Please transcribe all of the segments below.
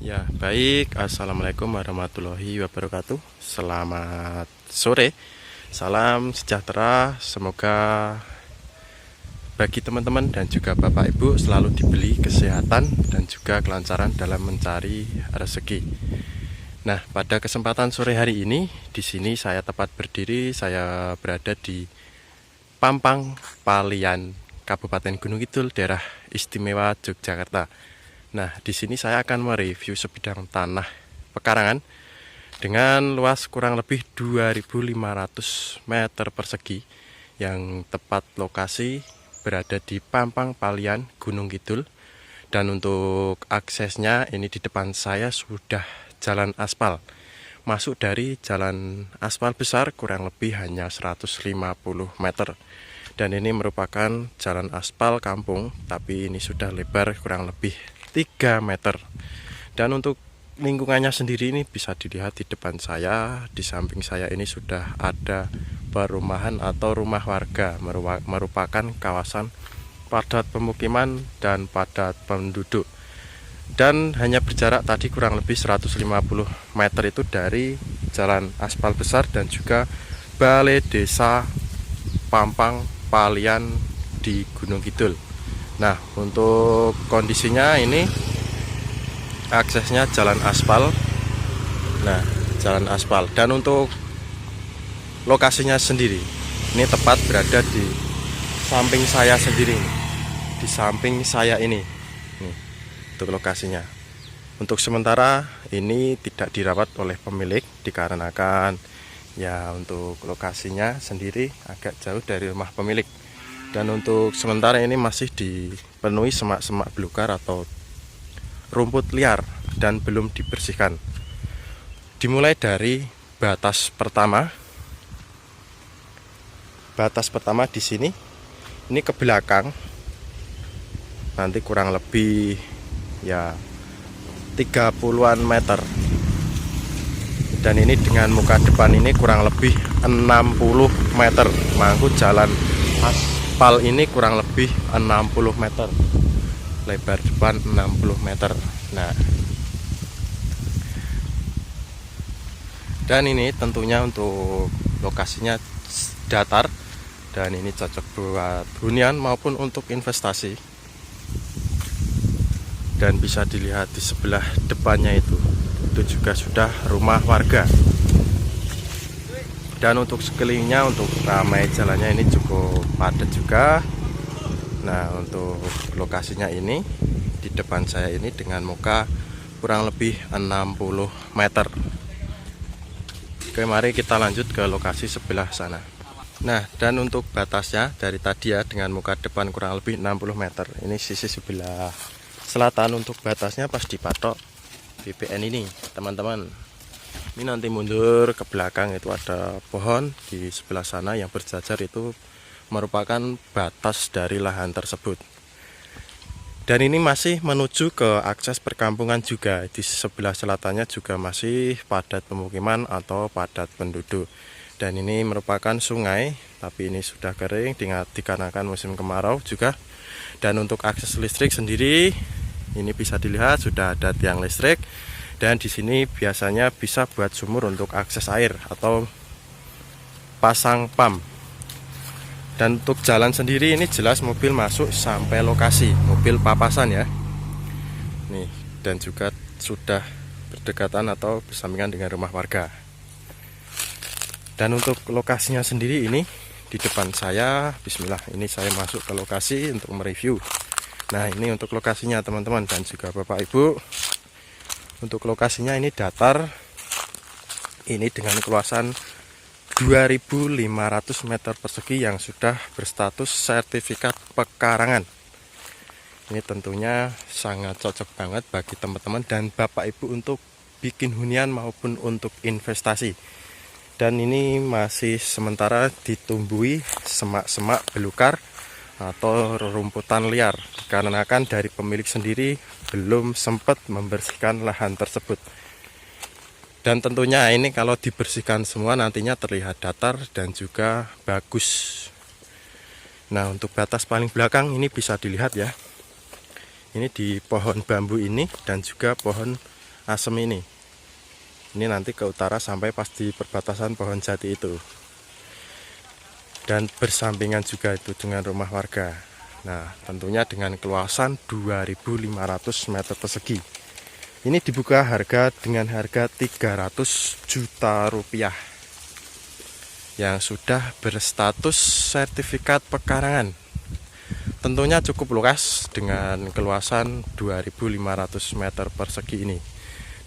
Ya, baik. Assalamualaikum warahmatullahi wabarakatuh. Selamat sore. Salam sejahtera. Semoga bagi teman-teman dan juga Bapak Ibu selalu diberi kesehatan dan juga kelancaran dalam mencari rezeki. Nah, pada kesempatan sore hari ini, di sini saya tepat berdiri. Saya berada di Pampang, Palian, Kabupaten Gunung Kidul, daerah istimewa Yogyakarta. Nah, di sini saya akan mereview sebidang tanah pekarangan dengan luas kurang lebih 2.500 meter persegi yang tepat lokasi berada di Pampang, Palian, Gunung Kidul. Dan untuk aksesnya ini di depan saya sudah jalan aspal. Masuk dari jalan aspal besar kurang lebih hanya 150 meter. Dan ini merupakan jalan aspal kampung, tapi ini sudah lebar kurang lebih 3 meter. Dan untuk lingkungannya sendiri ini bisa dilihat di depan saya. Di samping saya ini sudah ada perumahan atau rumah warga, merupakan kawasan padat pemukiman dan padat penduduk. Dan hanya berjarak tadi kurang lebih 150 meter itu dari jalan aspal besar dan juga balai desa Pampang Palian di Gunung Kidul. Nah, untuk kondisinya ini aksesnya jalan aspal. Nah, jalan aspal. Dan untuk lokasinya sendiri, ini tepat berada di samping saya sendiri. Di samping saya ini. Nih, untuk lokasinya. Untuk sementara ini tidak dirawat oleh pemilik dikarenakan ya untuk lokasinya sendiri agak jauh dari rumah pemilik. Dan untuk sementara ini masih dipenuhi semak-semak belukar atau rumput liar dan belum dibersihkan. Dimulai dari batas pertama. Batas pertama di sini, ini ke belakang. Nanti kurang lebih ya 30-an meter. Dan ini dengan muka depan ini kurang lebih 60 meter. Mangku jalan aspal ini kurang lebih 60 meter. Lebar depan 60 meter. Nah, dan ini tentunya untuk lokasinya datar. Dan ini cocok buat hunian maupun untuk investasi. Dan bisa dilihat di sebelah depannya itu juga sudah rumah warga. Dan untuk sekelilingnya, untuk ramai jalannya ini cukup padat juga. Nah, untuk lokasinya ini di depan saya ini dengan muka kurang lebih 60 meter. Oke, mari kita lanjut ke lokasi sebelah sana. Nah, dan untuk batasnya dari tadi ya dengan muka depan kurang lebih 60 meter. Ini sisi sebelah selatan untuk batasnya pas dipatok BPN ini, teman-teman. Ini nanti mundur ke belakang itu ada pohon di sebelah sana yang berjajar, itu merupakan batas dari lahan tersebut. Dan ini masih menuju ke akses perkampungan juga. Di sebelah selatannya juga masih padat pemukiman atau padat penduduk. Dan ini merupakan sungai, tapi ini sudah kering dikarenakan musim kemarau juga. Dan untuk akses listrik sendiri, ini bisa dilihat sudah ada tiang listrik. Dan di sini biasanya bisa buat sumur untuk akses air atau pasang pump. Dan untuk jalan sendiri ini jelas mobil masuk sampai lokasi, mobil papasan ya. Nih, dan juga sudah berdekatan atau bersampingan dengan rumah warga. Dan untuk lokasinya sendiri ini di depan saya, bismillah, ini saya masuk ke lokasi untuk mereview. Nah, ini untuk lokasinya teman-teman dan juga Bapak Ibu. Untuk lokasinya ini datar. Ini dengan keluasan 2.500 meter persegi yang sudah berstatus sertifikat pekarangan. Ini tentunya sangat cocok banget bagi teman-teman dan Bapak Ibu untuk bikin hunian maupun untuk investasi. Dan ini masih sementara ditumbuhi semak-semak belukar atau rumputan liar, dikarenakan dari pemilik sendiri belum sempat membersihkan lahan tersebut. Dan tentunya ini kalau dibersihkan semua nantinya terlihat datar dan juga bagus. Nah, untuk batas paling belakang ini bisa dilihat ya. Ini di pohon bambu ini dan juga pohon Asem ini. Ini nanti ke utara sampai pas di perbatasan Pohon Jati itu. Dan bersampingan juga itu dengan rumah warga. Nah, tentunya dengan keluasan 2.500 meter persegi. Ini dibuka dengan harga 300 juta rupiah. Yang sudah berstatus sertifikat pekarangan. Tentunya cukup luas dengan keluasan 2.500 meter persegi ini.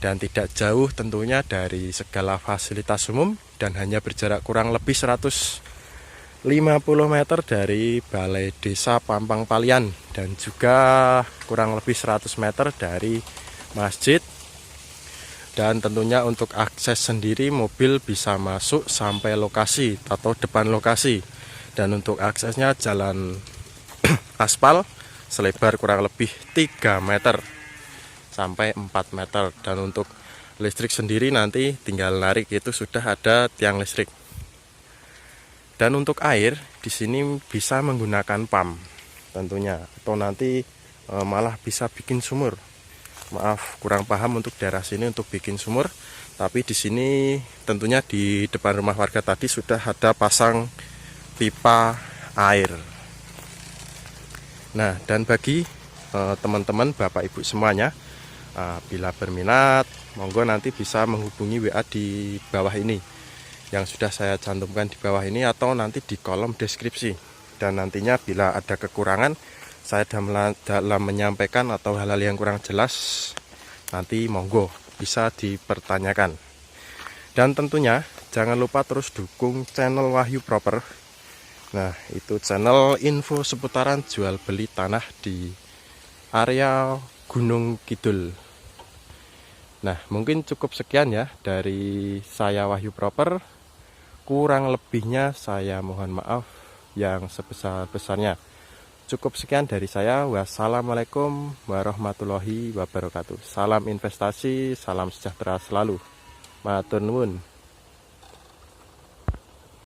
Dan tidak jauh tentunya dari segala fasilitas umum dan hanya berjarak kurang lebih 150 meter dari Balai Desa Pampang Palian dan juga kurang lebih 100 meter dari masjid. Dan tentunya untuk akses sendiri mobil bisa masuk sampai lokasi atau depan lokasi. Dan untuk aksesnya jalan aspal selebar kurang lebih 3 meter sampai 4 meter. Dan untuk listrik sendiri nanti tinggal narik, itu sudah ada tiang listrik. Dan untuk air di sini bisa menggunakan pump tentunya, atau nanti malah bisa bikin sumur. Maaf, kurang paham untuk daerah sini untuk bikin sumur. Tapi di sini tentunya di depan rumah warga tadi sudah ada pasang pipa air. Nah, dan bagi teman-teman Bapak Ibu semuanya, bila berminat, monggo nanti bisa menghubungi WA di bawah ini yang sudah saya cantumkan di bawah ini, atau nanti di kolom deskripsi. Dan nantinya bila ada kekurangan saya dalam menyampaikan atau hal-hal yang kurang jelas, nanti monggo bisa dipertanyakan. Dan tentunya jangan lupa terus dukung channel Wahyu Proper. Nah, itu channel info seputaran jual beli tanah di area Gunung Kidul. Nah, mungkin cukup sekian ya dari saya Wahyu Proper. Kurang lebihnya saya mohon maaf yang sebesar-besarnya. Cukup sekian dari saya. Wassalamualaikum warahmatullahi wabarakatuh. Salam investasi, salam sejahtera selalu. Matur nuwun.